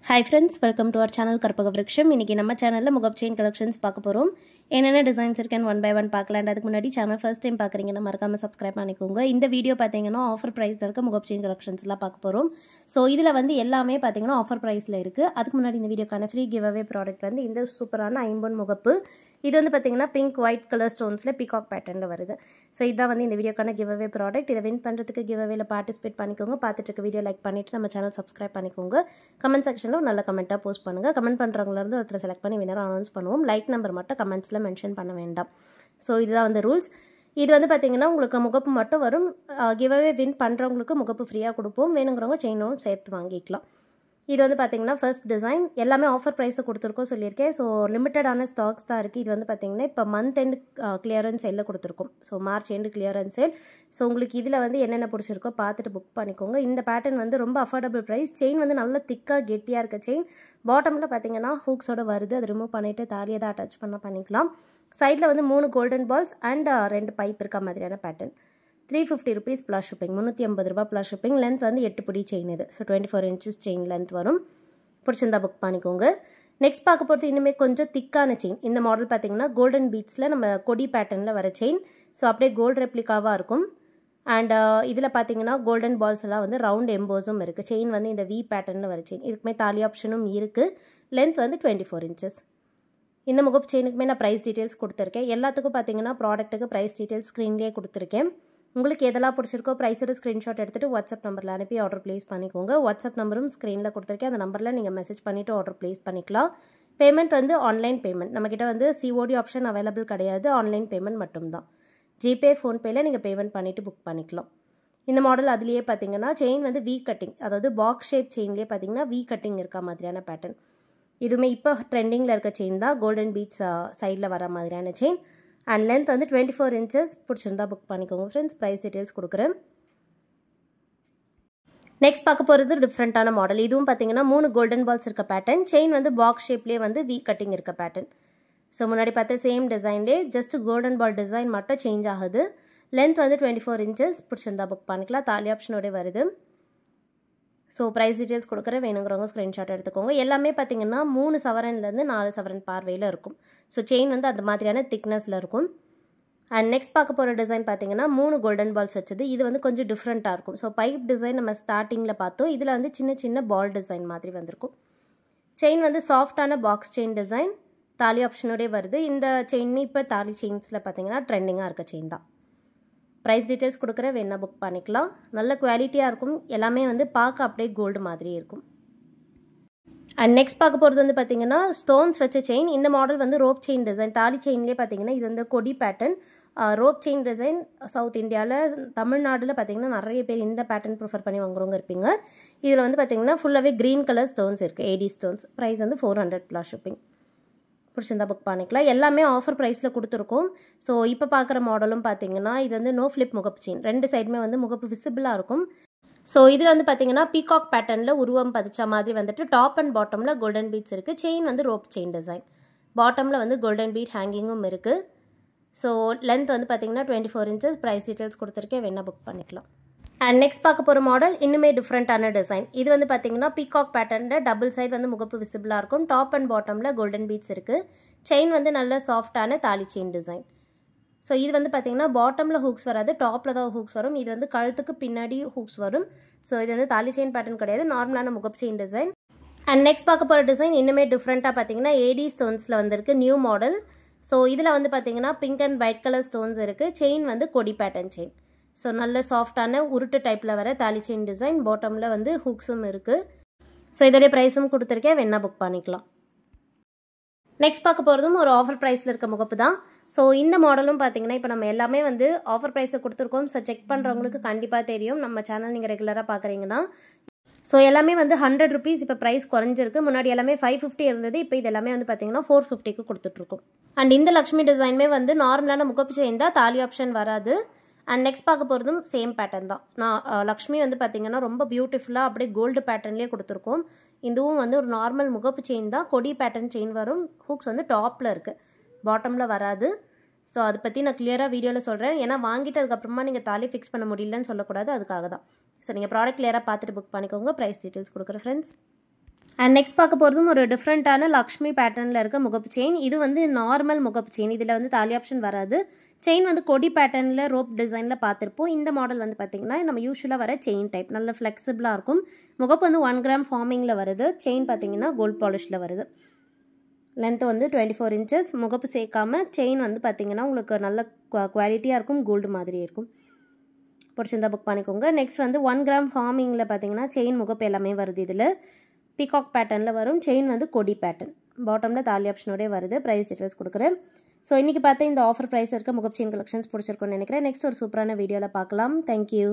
Hi friends, welcome to our channel Karpaga Vriksham. இன்னைக்கு நம்ம சேனல்ல முகப் செயின் கலெக்ஷன்ஸ் பார்க்க போறோம். என்னென்ன டிசைன்ஸ் இருக்குன்னு ஒன் பை ஒன் பார்க்கலாம். அதுக்கு முன்னாடி சேனல் ஃபர்ஸ்ட் டைம் பார்க்கறீங்கன்னா மறக்காம Subscribe பண்ணிக்கோங்க. இந்த வீடியோ பாத்தீங்கன்னா ஆஃபர் பிரைஸ்ல இருக்க முகப் செயின் கலெக்ஷன்ஸ்லாம் பார்க்க போறோம். சோ இதுல வந்து எல்லாமே பாத்தீங்கன்னா ஆஃபர் பிரைஸ்ல இருக்கு. அதுக்கு முன்னாடி இந்த வீடியோக்கான ஃப்ரீ கிவ் அவே ப்ராடக்ட் வந்து இந்த சூப்பரான ஐம்பொன் முகப்பு. இது வந்து பாத்தீங்கன்னா பிங்க் ஒயிட் கலர் ஸ்டோன்ஸ்ல பீகாக் பேட்டர்ன்ல வருது. சோ இதான் வந்து இந்த வீடியோக்கான கிவ் அவே ப்ராடக்ட். இத வின் பண்றதுக்கு கிவ் அவேல பார்ட்டிசிபேட் பண்ணிக்கோங்க. பார்த்துட்டு இருக்க வீடியோ லைக் பண்ணிட்டு நம்ம சேனல் Subscribe பண்ணிக்கோங்க. கமெண்ட் செக்ஷன்ல நல்ல கமெண்டா போஸ்ட் பண்ணுங்க. கமெண்ட் பண்றவங்கள இருந்து ஒருத்தர செலக்ட் பண்ணி வினர் அனௌன்ஸ் பண்ணுவோம். லைக் நம்பர் மட்டும் கமெண்ட்ஸ்ல மென்ஷன் பண்ண வேண்டாம். சோ இதுதான் வந்து ரூல்ஸ். இது வந்து பாத்தீங்கன்னா உங்களுக்கு முகப்பு மட்டும் வரும். கிவ் அவே வின் பண்றவங்களுக்கு முகப்பு ஃப்ரீயா கொடுப்போம். வேணும்ங்கறவங்க செயினும் சேர்த்து வாங்கிக்கலாம். இது வந்து பாத்தீங்கன்னா ஃபர்ஸ்ட் டிசைன் எல்லாமே ஆஃபர் பிரைஸ் கொடுத்திருக்கோம் சொல்லியிருக்கேன். சோ லிமிட்டடான ஸ்டாக்ஸ் தான் இருக்கு. இது வந்து பாத்தீங்கன்னா இப்போ மந்த் எண்ட் கிளியரன்ஸ் சேல்ல கொடுத்திருக்கோம். So March end clearance sale. So உங்களுக்கு இதுல வந்து என்னென்ன பிடிச்சிருக்கோ பார்த்துட்டு புக் பண்ணிக்கோங்க. இந்த பேட்டர்ன் வந்து ரொம்ப அஃபோர்டபிள் பிரைஸ். செயின் வந்து நல்ல திக்கா கெட்டியா இருக்க செயின். பாட்டம்ல பாத்தீங்கன்னா ஹூக்ஸோட வருது. அதை ரிமூவ் பண்ணிட்டு தாலியை தான் அட்டாச் பண்ணிக்கலாம். சைடில் வந்து 3 கோல்டன் பால்ஸ் அண்ட் 2 பைப் இருக்க மாதிரியான பேட்டர்ன். 350 rupees plus shipping. 350 ரூபாய் ப்ளஸ் ஷிப்பிங். லென்த் வந்து 8 பிடி செயின் இது. ஸோ 24 inches செயின் லென்த் வரும். பிடிச்சிருந்தா புக் பண்ணிக்கோங்க. நெக்ஸ்ட் பார்க்க போகிறது இன்னுமே கொஞ்சம் திக்கான செயின். இந்த மாடல் பார்த்தீங்கன்னா கோல்டன் பீட்ஸில் நம்ம கொடி பேட்டர்னில் வர செயின். ஸோ அப்படியே கோல்டு ரெப்ளிகாவாக இருக்கும். அண்ட் இதில் பார்த்தீங்கன்னா கோல்டன் பால்ஸ் எல்லாம் வந்து ரவுண்ட் எம்போஸும் இருக்குது. செயின் வந்து இந்த வி பேட்டர்னில் வர செயின். இதுக்குமே தாலி ஆப்ஷனும் இருக்குது. லென்த் வந்து 24 inches. இந்த முகப்பு செயினுக்குமே நான் ப்ரைஸ் டீட்டெயில்ஸ் கொடுத்துருக்கேன். எல்லாத்துக்கும் பார்த்தீங்கன்னா ப்ராடக்ட்டுக்கு ப்ரைஸ் டீட்டெயில்ஸ் ஸ்க்ரீன்லேயே கொடுத்துருக்கேன். உங்களுக்கு எதெல்லாம் பிடிச்சிருக்கோ ப்ரைஸோட ஸ்க்ரீன்ஷாட் எடுத்துகிட்டு வாட்ஸ்அப் நம்பரில் அனுப்பி ஆர்டர் ப்ளேஸ் பண்ணிக்கோங்க. வாட்ஸ்அப் நம்பரும் ஸ்க்ரீனில் கொடுத்துருக்கேன். அந்த நம்பரில் நீங்கள் மெசேஜ் பண்ணிவிட்டு ஆர்டர் ப்ளேஸ் பண்ணிக்கலாம். பேமெண்ட் வந்து ஆன்லைன் பேமெண்ட். நம்மக்கிட்ட வந்து சிஓடி ஆப்ஷன் அவைலபிள் கிடையாது. ஆன்லைன் பேமெண்ட் மட்டும்தான். ஜிபே ஃபோன்பேயில் நீங்கள் பேமெண்ட் பண்ணிவிட்டு புக் பண்ணிக்கலாம். இந்த மாடல் அதுலேயே பார்த்தீங்கன்னா செயின் வந்து வி கட்டிங், அதாவது பாக்ஸ் ஷேப் செயின்லேயே பார்த்தீங்கன்னா வி கட்டிங் இருக்க மாதிரியான பேட்டர்ன். இதுவுமே இப்போ ட்ரெண்டிங்கில் இருக்க செயின் தான். கோல்டன் பீட்ஸ் சைடில் வர மாதிரியான செயின். அண்ட் லென்த் வந்து 24 inches. பிடிச்சிருந்தா புக் பண்ணிக்கோங்க ஃப்ரெண்ட்ஸ். ப்ரைஸ் டீட்டெயில்ஸ் கொடுக்குறேன். நெக்ஸ்ட் பார்க்க போகிறது டிஃப்ரெண்ட்டான மாடல். இதுவும் பார்த்தீங்கன்னா 3 கோல்டன் பால்ஸ் இருக்க பேட்டர்ன். செயின் வந்து பாக்ஸ் ஷேப்லேயே வந்து வி கட்டிங் இருக்க பேட்டர்ன். ஸோ முன்னாடி பார்த்த சேம் டிசைன்லேயே ஜஸ்ட் கோல்டன் பால் டிசைன் மட்டும் சேஞ்ச் ஆகுது. லென்த் வந்து 24 inches. பிடிச்சிருந்தா புக் பண்ணிக்கலாம். தாலி ஆப்ஷனோட வருது. ஸோ ப்ரைஸ் டீட்டெயில்ஸ் கொடுக்குற வேணுங்கிறவங்க ஸ்க்ரீன்ஷாட் எடுத்துக்கோங்க. எல்லாமே பார்த்தீங்கன்னா 3 சவரன்லேருந்து 4 சவரன் பார்வையில் இருக்கும். ஸோ செயின் வந்து அந்த மாதிரியான திக்னஸில் இருக்கும். அண்ட் நெக்ஸ்ட் பார்க்க போகிற டிசைன் பார்த்தீங்கன்னா 3 கோல்டன் பால்ஸ் வச்சது. இது வந்து கொஞ்சம் டிஃப்ரெண்ட்டாக இருக்கும். ஸோ பைப் டிசைன் நம்ம ஸ்டார்டிங்கில் பார்த்தோம். இதில் வந்து சின்ன சின்ன பால் டிசைன் மாதிரி வந்திருக்கும். செயின் வந்து சாஃப்டான பாக்ஸ் செயின் டிசைன். தாலி ஆப்ஷனோடய வருது. இந்த செயின் இப்போ தாலி செயின்ஸில் பார்த்தீங்கன்னா ட்ரெண்டிங்காக இருக்க செயின் தான். ப்ரைஸ் டீட்டெயில்ஸ் கொடுக்குற வேணா புக் பண்ணிக்கலாம். நல்ல குவாலிட்டியாக இருக்கும். எல்லாமே வந்து பார்க்க அப்படியே கோல்டு மாதிரி இருக்கும். அண்ட் நெக்ஸ்ட் பார்க்க போகிறது வந்து பார்த்தீங்கன்னா ஸ்டோன்ஸ் வச்ச செயின். இந்த மாடல் வந்து ரோப் செயின் டிசைன். தாலி செயின்லேயே பார்த்தீங்கன்னா இது வந்து கொடி pattern. Rope chain design. South இந்தியாவில் தமிழ்நாட்டில் பார்த்தீங்கன்னா நிறைய பேர் இந்த பேட்டர்ன் ப்ரிஃபர் பண்ணி வாங்குறவங்க இருப்பீங்க. இதில் வந்து பார்த்தீங்கன்னா ஃபுல்லாகவே க்ரீன் கலர் ஸ்டோன்ஸ் இருக்குது. ஏடி ஸ்டோன்ஸ். ப்ரைஸ் வந்து 400 ப்ளஸ் ஷிப்பிங். பிடிச்சிருந்தா புக் பண்ணிக்கலாம். எல்லாமே ஆஃபர் ப்ரைஸில் கொடுத்துருக்கோம். ஸோ இப்போ பார்க்குற மாடலும் பார்த்தீங்கன்னா இது வந்து நோ ஃப்ளிப் முகப்பு செயின். 2 சைடுமே வந்து முகப்பு விசிபிளாக இருக்கும். ஸோ இதில் வந்து பார்த்தீங்கன்னா பீகாக் பேட்டர்னில் உருவம் பதிச்ச மாதிரி வந்துட்டு டாப் அண்ட் பாட்டமில் கோல்டன் பீட்ஸ் இருக்குது. செயின் வந்து ரோப் செயின் டிசைன். பாட்டமில் வந்து கோல்டன் பீட் ஹேங்கிங்கும் இருக்குது. ஸோ லென்த் வந்து பார்த்தீங்கன்னா 24 inches. ப்ரைஸ் டீட்டெயில்ஸ் கொடுத்துருக்கேன். வேணா புக் பண்ணிக்கலாம். அண்ட் நெக்ஸ்ட் பார்க்க போகிற மாடல் இன்னுமே டிஃப்ரெண்ட்டான டிசைன். இது வந்து பார்த்தீங்கன்னா பீகாக் பேட்டர்னில் டபுள் சைடு வந்து முகப்பு விசிபிளாக இருக்கும். டாப் அண்ட் பாட்டமில் கோல்டன் பீட்ஸ் இருக்குது. செயின் வந்து நல்ல சாஃப்டான தாலி செயின் டிசைன். ஸோ இது வந்து பார்த்தீங்கன்னா பாட்டமில் ஹூக்ஸ் வராது. டாப்பில் தான் ஹூக்ஸ் வரும். இது வந்து கழுத்துக்கு பின்னாடி ஹூக்ஸ் வரும். ஸோ இது வந்து தாலி செயின் பேட்டர்ன் கிடையாது. நார்மலான முகப்பு செயின் டிசைன். அண்ட் நெக்ஸ்ட் பார்க்க போகிற டிசைன் இன்னுமே டிஃப்ரெண்ட்டாக பார்த்தீங்கன்னா ஏடி ஸ்டோன்ஸில் வந்திருக்கு. New model. ஸோ இதில் வந்து பார்த்தீங்கன்னா pink and white colour stones இருக்குது. செயின் வந்து கொடி பேட்டர்ன் செயின். ஸோ நல்ல சாஃப்டான உருட்டு டைப்பில் வர தாலி செயின் டிசைன். பாட்டமில் வந்து ஹூக்ஸும் இருக்குது. ஸோ இதோடைய ப்ரைஸும் கொடுத்துருக்கேன். வேணா புக் பண்ணிக்கலாம். நெக்ஸ்ட் பார்க்க போகிறதும் ஒரு ஆஃபர் ப்ரைஸில் இருக்க முகப்பு தான். ஸோ இந்த மாடலும் பார்த்தீங்கன்னா இப்போ நம்ம எல்லாமே வந்து ஆஃபர் ப்ரைஸை கொடுத்துருக்கோம். ஸோ செக் பண்ணுறவங்களுக்கு கண்டிப்பாக தெரியும். நம்ம சேனல் நீங்கள் ரெகுலராக பார்க்குறீங்கன்னா. ஸோ எல்லாமே வந்து 100 rupees இப்போ ப்ரைஸ் குறைஞ்சிருக்கு. முன்னாடி எல்லாமே 550 இருந்தது. இப்போ இது எல்லாமே வந்து பார்த்தீங்கன்னா 450க்கு கொடுத்துட்ருக்கோம். அண்ட் இந்த லக்ஷ்மி டிசைனுமே வந்து நார்மலான முகப்பு செயின் தான். தாலி ஆப்ஷன் வராது. அண்ட் நெக்ஸ்ட் பார்க்க போகிறதும் சேம் பேட்டர்ன் தான். நான் லக்ஷ்மி வந்து பார்த்தீங்கன்னா ரொம்ப பியூட்டிஃபுல்லாக அப்படியே கோல்டு பேட்டர்ன்லேயே கொடுத்துருக்கோம். இதுவும் வந்து ஒரு நார்மல் முகப்பு செயின் தான். கொடி பேட்டர்ன் செயின் வரும். ஹூக்ஸ் வந்து டாப்பில் இருக்குது. பாட்டமில் வராது. ஸோ அதை பற்றி நான் கிளியராக வீடியோவில் சொல்கிறேன். ஏன்னா வாங்கிட்டு அதுக்கப்புறமா நீங்கள் தாலி ஃபிக்ஸ் பண்ண முடியலன்னு சொல்லக்கூடாது. அதுக்காக தான். ஸோ நீங்கள் ப்ராடக்ட் கிளியராக பார்த்துட்டு புக் பண்ணிக்கோங்க. ப்ரைஸ் டீட்டெயில்ஸ் கொடுக்குற ஃப்ரெண்ட்ஸ். அண்ட் நெக்ஸ்ட் பார்க்க போகிறதும் ஒரு டிஃப்ரெண்ட்டான லக்ஷ்மி பேட்டர்னில் இருக்க முகப்பு செயின். இது வந்து நார்மல் முகப்பு செயின், இதில் வந்து தாலி ஆப்ஷன் வராது. செயின் வந்து கொடி பேட்டர்னில் ரோப் டிசைனில் பார்த்துருப்போம். இந்த மாடல் வந்து பார்த்திங்கன்னா நம்ம யூஸ்வலாக வர செயின் டைப், நல்ல ஃப்ளெக்சிபிளாக இருக்கும். முகப்பு வந்து 1 கிராம் ஃபார்மிங்கில் வருது. செயின் பார்த்திங்கன்னா கோல்ட் பாலிஷில் வருது. லென்த் வந்து 24 இன்ச்சஸ். முகப்பு சேர்க்காம செயின் வந்து பார்த்திங்கன்னா உங்களுக்கு நல்ல குவாலிட்டியாக இருக்கும், கோல்டு மாதிரி இருக்கும். பிடிச்சிருந்தா புக் பண்ணிக்கோங்க. நெக்ஸ்ட் வந்து 1 கிராம் ஃபார்மிங்கில் பார்த்திங்கன்னா செயின் முகப்பு எல்லாமே வருது. இதில் பீகாக் பேட்டர்னில் வரும். செயின் வந்து கொடி பேட்டர்ன், பாட்டமில் தாலி ஆப்ஷனோடய வருது. ப்ரைஸ் டீட்டெயில்ஸ் கொடுக்குறேன். ஸோ இன்றைக்கி பார்த்தா இந்த ஆஃபர் ப்ரைஸ் இருக்க முகப்பு செயின் கலெக்ஷன்ஸ் பிடிச்சிருக்குன்னு நினைக்கிறேன். நெக்ஸ்ட் ஒரு சூப்பரான வீடியோவில் பார்க்கலாம். தேங்க்யூ.